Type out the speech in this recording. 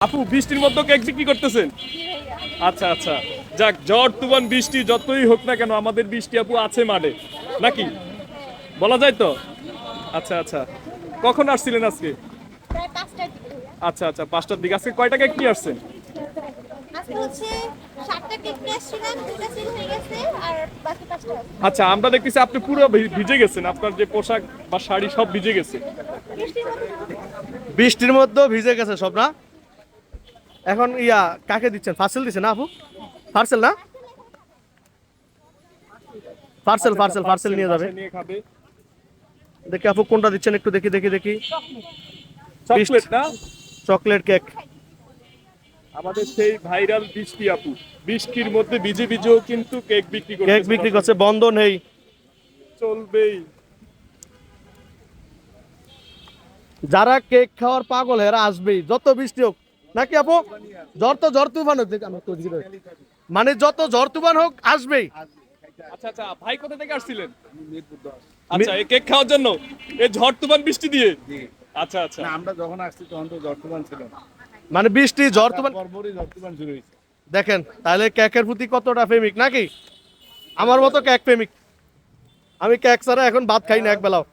আপু বৃষ্টির মধ্যে কেক বিক্রি করতেছেন? আচ্ছা আচ্ছা, যাক, ঝড় তুফান বৃষ্টি যতই হোক না কেন আমাদের বৃষ্টি আপু আছে মাঠে, নাকি বলা যায় তো? আচ্ছা আচ্ছা, কখন আসছিলেন আজকে? প্রায় ৫টার দিকে ভাইয়া। আচ্ছা আচ্ছা, 5টার দিকে। আজকে কয়টা কেক নিয়ে আসছেন? আজকে হচ্ছে ৭টা কেক নিয়ে আসছিলাম, ২টা সেল হয়ে গেছে আর বাকি ৫টা আছে। আচ্ছা, আমরা দেখতেছি আপনি পুরো ভিজে গেছেন, আপনার যে পোশাক বা শাড়ি সব ভিজে গেছে। বৃষ্টির মধ্যে বৃষ্টির মধ্যেও ভিজে গেছে সব না? এখন কাকে দিচ্ছেন? পার্সেল দিচ্ছেন না আপু? পার্সেল না? পার্সেল পার্সেল পার্সেল নিয়ে যাবে। বাসায় নিয়ে খাবে। দেখি আপু কোনটা দিচ্ছেন, একটু দেখি দেখি দেখি। চকলেট না? Chocolate cake. আমাদের সেই ভাইরাল বৃষ্টি আপু, বৃষ্টির মধ্যে ভিজে ভিজেও কিন্তু কেক বিক্রি করছে। কেক বিক্রি করছে, বন্ধ নেই। চলবেই। যারা কেক খাওয়ার পাগল এরা আসবেই, যত বৃষ্টি হোক, নাকি আপু? ঝড় তুফান হোক, মানে যত ঝড় তুফান হোক আসবেই। আচ্ছা আচ্ছা, ভাই কোথা থেকে আসছিলেন? আচ্ছা, এই কেক খাওয়ার জন্য এই ঝড় তুফান বৃষ্টি দিয়ে? আচ্ছা আচ্ছা, না, আমরা যখন আসছি তখন তো ঝড়-তুফান ছিল না। মানে বৃষ্টি ঝড় তুফান পরপরই ঝড়-তুফান শুরু হয়েছে। দেখেন, তাহলে কেকের প্রতি কতটা প্রেমিক, নাকি? আমার মতো কেক প্রেমিক। আমি কেক ছাড়া এখন ভাত খাই না এক বেলাও।